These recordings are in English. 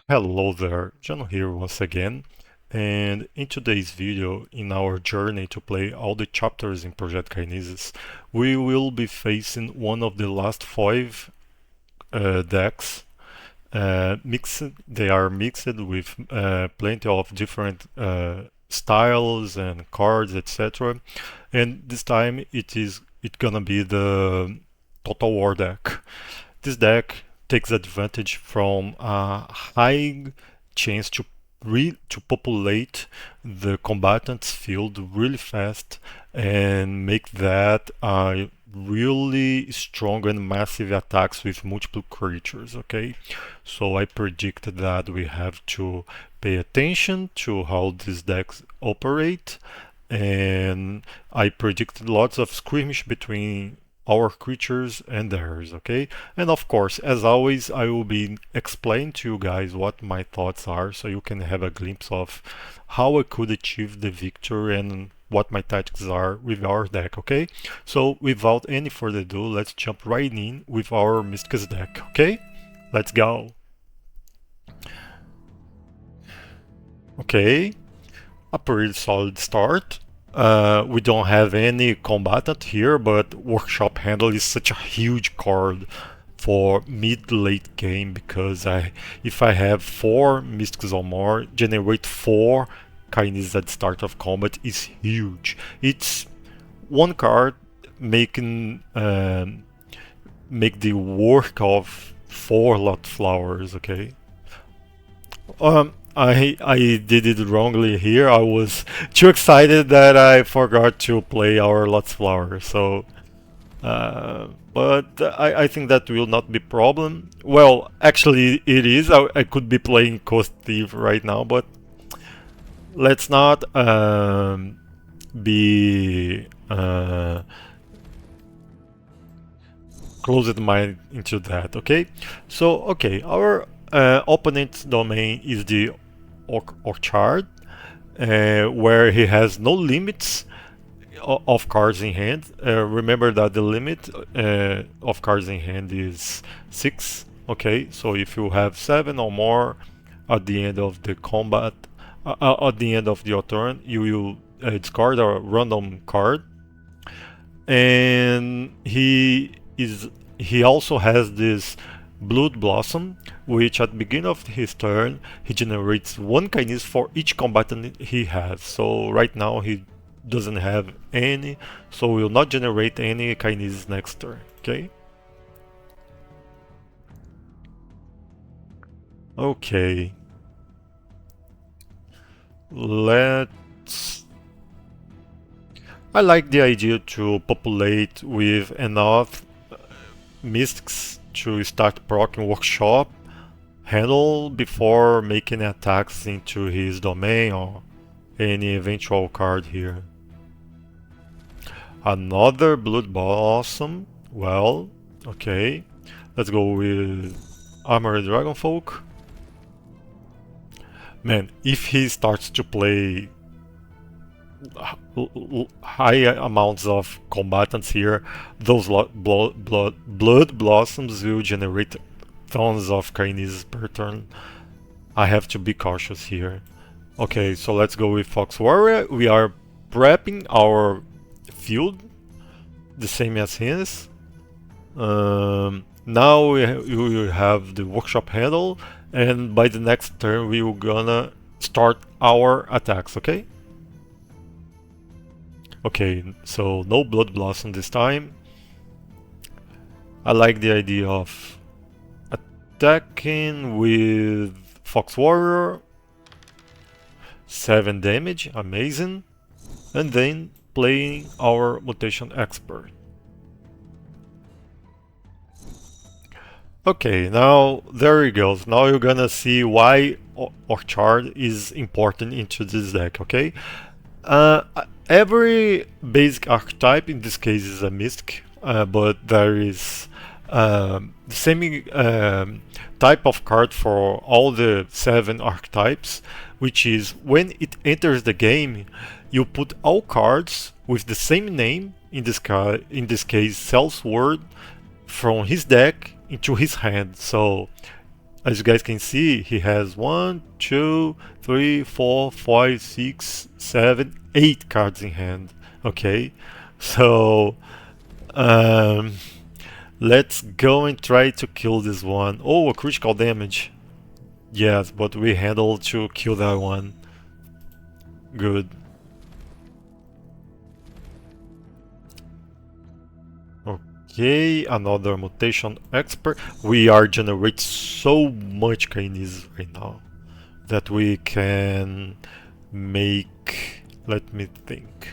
Hello there, John here once again, and in today's video, in our journey to play all the chapters in Project Kinesis, we will be facing one of the last five decks. They are mixed with plenty of different styles and cards, etc. And this time it gonna be the Total War deck. This deck takes advantage from a high chance to populate the combatants field really fast and make that really strong and massive attacks with multiple creatures. Okay, so I predict that we have to pay attention to how these decks operate, and I predicted lots of skirmish between our creatures and theirs, okay? And of course, as always, I will be explaining to you guys what my thoughts are so you can have a glimpse of how I could achieve the victory and what my tactics are with our deck, okay? So without any further ado, let's jump right in with our Mysticus deck, okay? Let's go! Okay, a pretty solid start. We don't have any combatant here, but Workshop Handle is such a huge card for mid-late game because if I have 4 Mystics or more, generate 4 Kinesis at start of combat is huge. It's one card making make the work of 4 lot flowers, okay? I did it wrongly here. I was too excited that I forgot to play our Lots Flower. So, but I think that will not be problem. Well, actually, it is. I could be playing Coast Thief right now, but let's not be closed mind into that. Okay. So okay, our opponent's domain is the orchard, where he has no limits of cards in hand. Remember that the limit of cards in hand is 6. Okay, so if you have 7 or more at the end of the combat, at the end of your turn, you will discard a random card. And he also has this Blood Blossom, which at the beginning of his turn he generates 1 Kinesis for each combatant he has. So right now he doesn't have any, so will not generate any Kinesis next turn. Okay. Okay. Let's. I like the idea to populate with enough mystics to start proccing Workshop Handle before making attacks into his domain or any eventual card here. Another Blood Blossom. Well, okay. Let's go with Armored Dragonfolk. Man, if he starts to play high amounts of combatants here, those blood blossoms will generate tons of Kinesis per turn. I have to be cautious here. Okay, so let's go with Fox Warrior. We are prepping our field the same as his. Now we have the Workshop Handle, and by the next turn we will gonna start our attacks, okay? Okay, so no Blood Blossom this time. I like the idea of attacking with Fox Warrior. 7 damage, amazing. And then playing our Mutation Expert. Okay, now there he goes. Now you're gonna see why Orchard is important into this deck, okay? Every basic archetype, in this case, is a mystic, but there is the same type of card for all the 7 archetypes, which is when it enters the game, you put all cards with the same name, in this case, Cell's Word, from his deck into his hand. So as you guys can see, he has 1, 2, 3, 4, 5, 6, 7, 8 cards in hand. Okay, so um, let's go and try to kill this one. Oh, a critical damage. Yes, but we handled to kill that one. Good. Okay, another mutation expert. We are generating so much kinesis right now that we can make, let me think.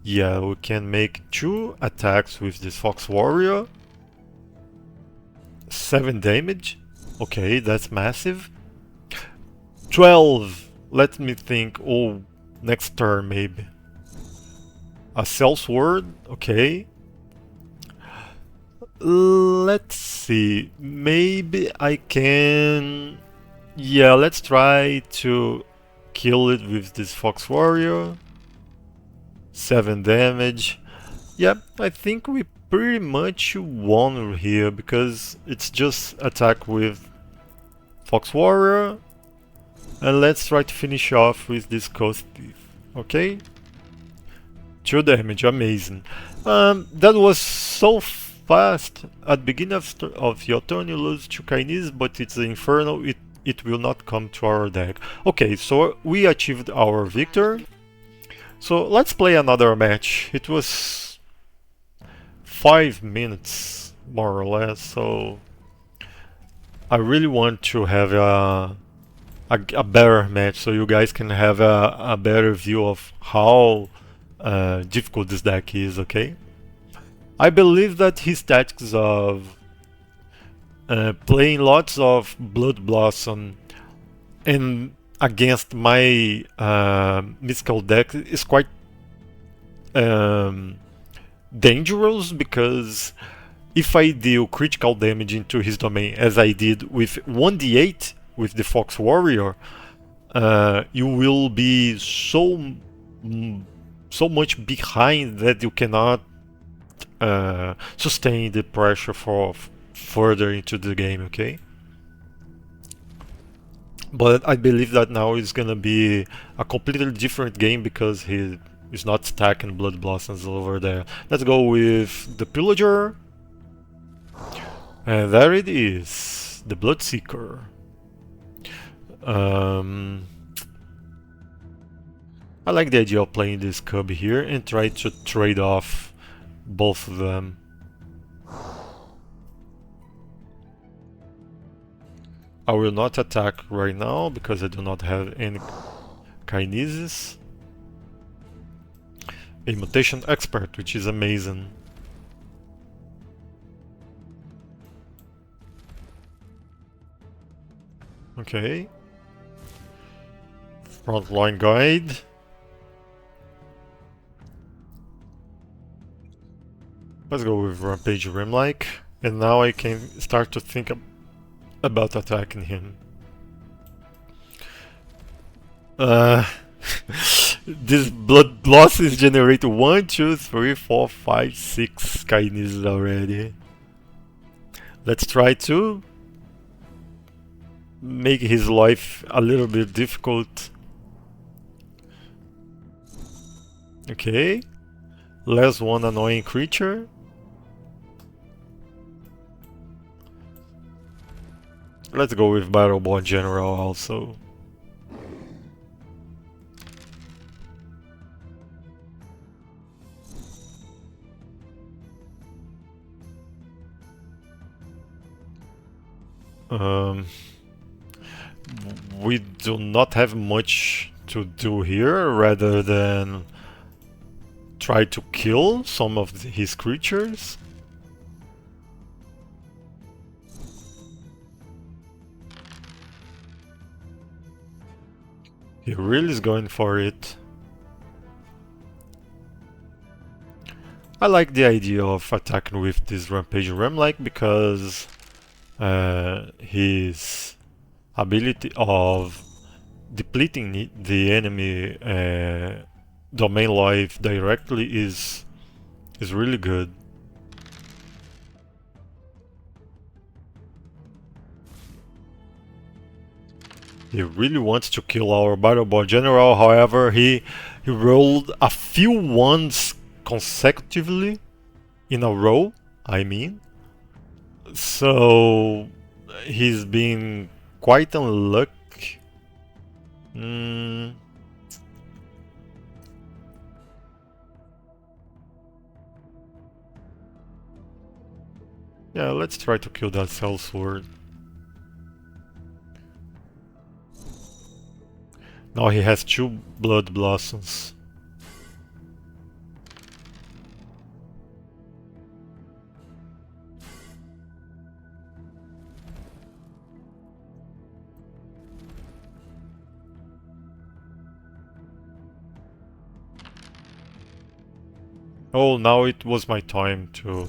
Yeah, we can make 2 attacks with this Fox Warrior. 7 damage. Okay, that's massive. 12. Let me think. Oh, next turn maybe. A Cell Sword. Okay. Let's see. Maybe I can... Yeah, let's try to kill it with this Fox Warrior. 7 damage. Yep, I think we pretty much won here because it's just attack with Fox Warrior. And let's try to finish off with this Coast Thief. Okay? 2 damage, amazing. That was so fast. At the beginning of your turn you lose 2 Kinesis, but it's the Inferno, it will not come to our deck. Okay, so we achieved our victory. So let's play another match. It was 5 minutes, more or less, so I really want to have a better match so you guys can have a better view of how difficult this deck is, okay? I believe that his tactics of playing lots of Blood Blossom and against my mystical deck is quite dangerous, because if I deal critical damage into his domain as I did with 1d8 with the Fox Warrior, you will be so much behind that you cannot sustain the pressure for further into the game, okay? But I believe that now it's gonna be a completely different game because he is not stacking Blood Blossoms over there. Let's go with the Pillager. And there it is, the Bloodseeker. I like the idea of playing this cub here and try to trade off both of them. I will not attack right now because I do not have any Kinesis. A Mutation Expert, which is amazing. Okay. Frontline Guide. Let's go with Rampage Rimlike. And now I can start to think about attacking him. This blood losses generate 1, 2, 3, 4, 5, 6 Kinesis already. Let's try to make his life a little bit difficult. Okay. Last one annoying creature. Let's go with Battleborn General also. We do not have much to do here rather than try to kill some of his creatures. He really is going for it. I like the idea of attacking with this Rampage Rimlike because his ability of depleting the enemy domain life directly is really good. He really wants to kill our Battlebot General, however, he rolled a few ones consecutively in a row, I mean. So he's been quite unlucky. Yeah, let's try to kill that Cell Sword. Now he has 2 Blood Blossoms. Oh, now it was my time to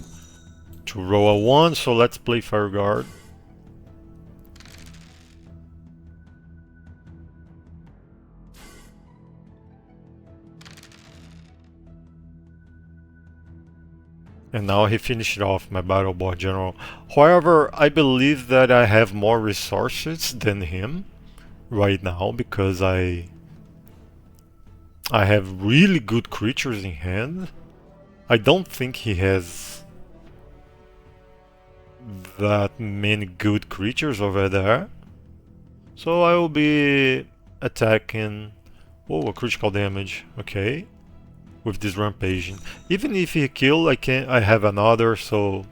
roll a 1, so let's play Fire Guard. And now he finished off my Battlebot General. However, I believe that I have more resources than him right now because I have really good creatures in hand. I don't think he has that many good creatures over there. So I will be attacking... Oh, a critical damage. Okay. With this rampaging. Even if he kill, I have another, so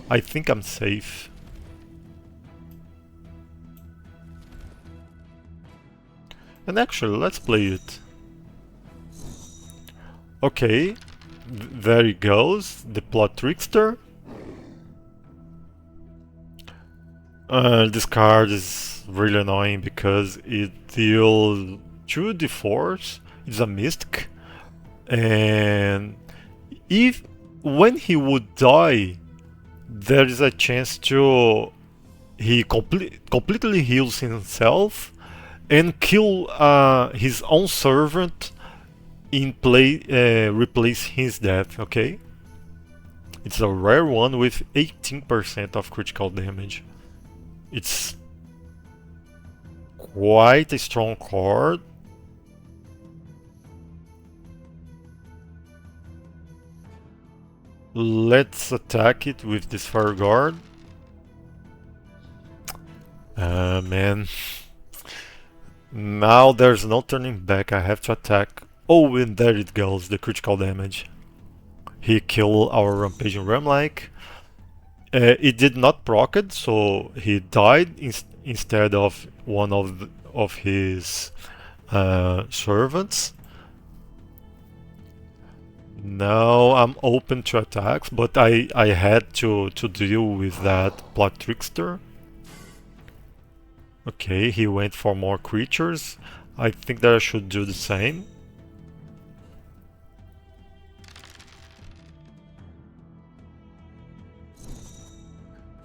I think I'm safe. And actually, let's play it. Okay, there he goes, the plot trickster. This card is really annoying because it deals 2 d4s. It's a mystic. And if when he would die, there is a chance to he completely heals himself and kill his own servant in play, replace his death. Okay, it's a rare one with 18% of critical damage. It's quite a strong card. Let's attack it with this Fire Guard. Man. Now there's no turning back, I have to attack. Oh, and there it goes, the critical damage. He killed our Rampaging Ram-like. It did not proc it, so he died instead of one of his servants. Now I'm open to attacks, but I had to deal with that plot trickster. Okay, he went for more creatures. I think that I should do the same.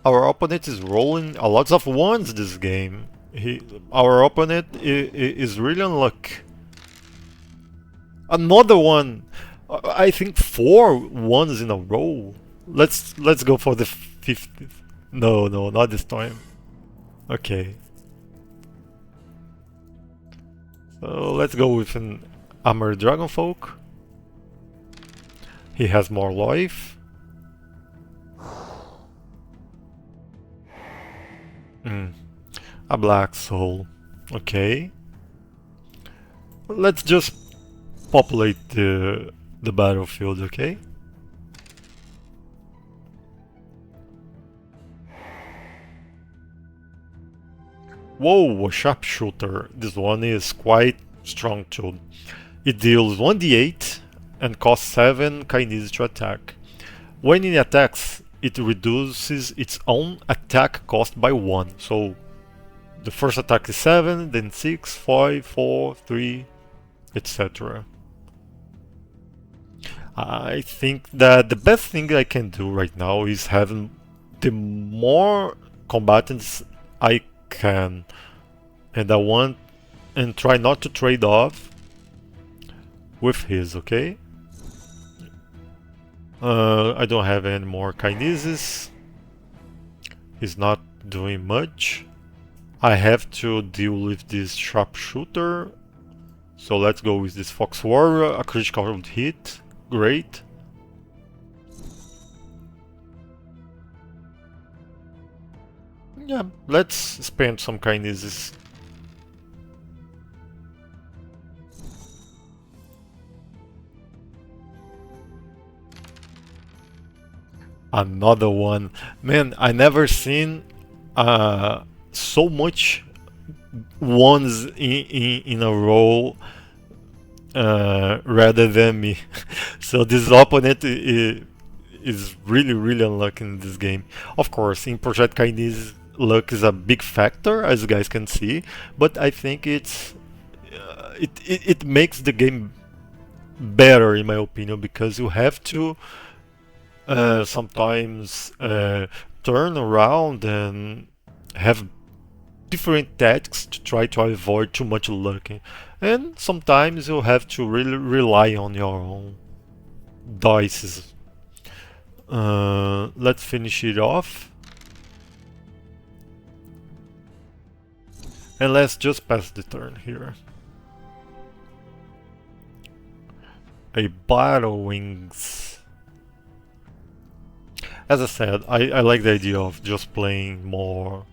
Our opponent is rolling a lot of ones this game. Our opponent is really unlucky. Another one! I think 4 ones in a row. Let's go for the 50th. No, not this time. Okay. So let's go with an Armored Dragonfolk. He has more life. A Black Soul. Okay. Let's just populate the battlefield, okay? Whoa, a Sharpshooter. This one is quite strong too. It deals 1d8 and costs 7 Kinesis to attack. When it attacks, it reduces its own attack cost by 1. So the first attack is 7, then 6, 5, 4, 3, etc. I think that the best thing I can do right now is having the more combatants I can, and I want and try not to trade off with his, okay? I don't have any more Kinesis. He's not doing much. I have to deal with this sharpshooter. So let's go with this Fox Warrior, a critical hit. Great. Yeah, let's spend some kinesis. Another one. Man, I never seen so much ones in a row rather than me. So this opponent is really, really unlucky in this game. Of course, in Project Kinesis, luck is a big factor, as you guys can see, but I think it makes the game better, in my opinion, because you have to sometimes turn around and have different tactics to try to avoid too much luck. And sometimes you have to really rely on your own dice. Let's finish it off. And let's just pass the turn here. A Battle Wings. As I said, I like the idea of just playing more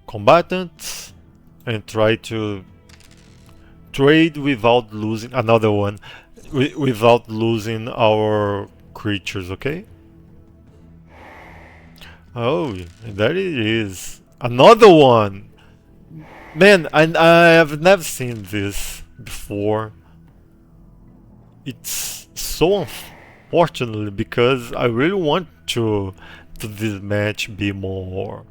combatants and try to trade without losing another one, without losing our creatures, okay? Oh, there it is. Another one! Man, I have never seen this before. It's so unfortunate because I really want to this match be more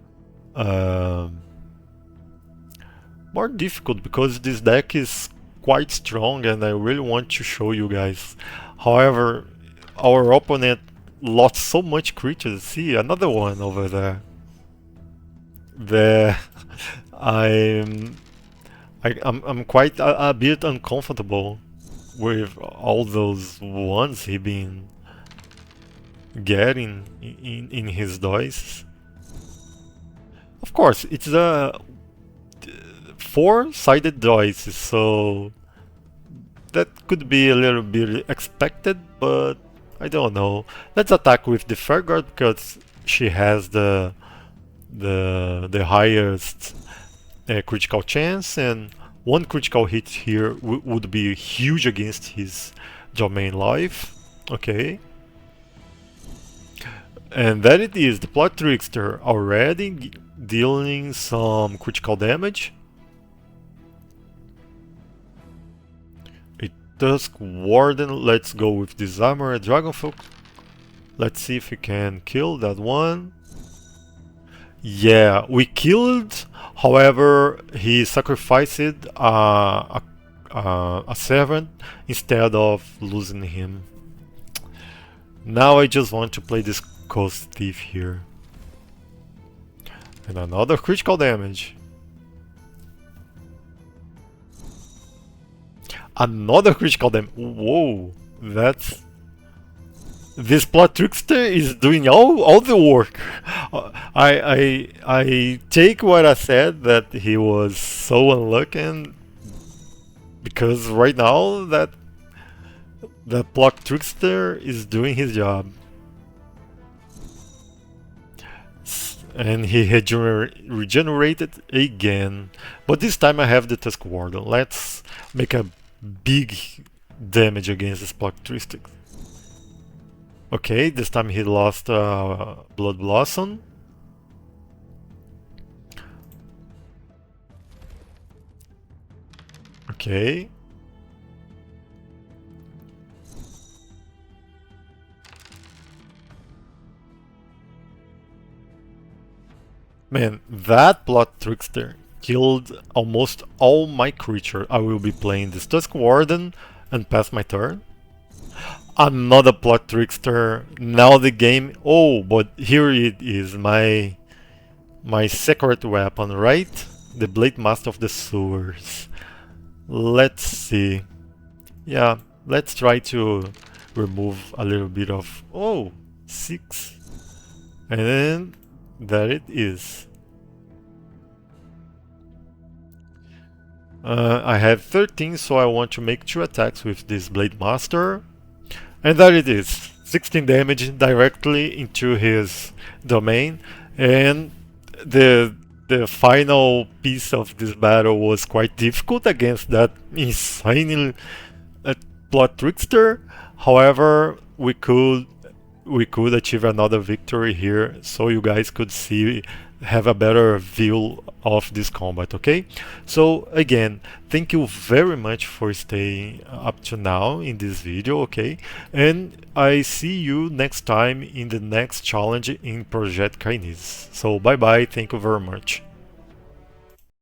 more difficult because this deck is quite strong and I really want to show you guys. However, our opponent lost so much creatures. See, another one over there. There, I'm quite a bit uncomfortable with all those ones he been getting in his dice. Of course, it's a four-sided dice, so that could be a little bit expected, but I don't know. Let's attack with the Fair Guard because she has the highest critical chance, and one critical hit here would be huge against his domain life. Okay. And that it is, the Plot Trickster already dealing some critical damage. A Tusk Warden, let's go with this Armored Dragonfolk. Let's see if we can kill that one. Yeah, we killed, however, he sacrificed a servant instead of losing him. Now I just want to play this Coast Thief here. And another critical damage. Another critical damage. Whoa, that's... This Plot Trickster is doing all the work. I take what I said that he was so unlucky, because right now that the Plot Trickster is doing his job. And he had regenerated again. But this time I have the Tusk Warden. Let's make a big damage against this Plot Trickster. Okay, this time he lost Blood Blossom. Okay. Man, that Plot Trickster killed almost all my creature. I will be playing this Tusk Warden and pass my turn. Another Plot Trickster. Now the game... Oh, but here it is, my secret weapon, right? The Blade Master of the Sewers. Let's see. Yeah, let's try to remove a little bit of... Oh, 6. And then there it is. I have 13, so I want to make 2 attacks with this Blade Master. And there it is, 16 damage directly into his domain. And the final piece of this battle was quite difficult against that insane plot trickster. However, we could achieve another victory here, so you guys could see, have a better view of this combat. Okay, so again, thank you very much for staying up to now in this video. Okay, and I see you next time in the next challenge in Project Kinesis. So bye bye, thank you very much.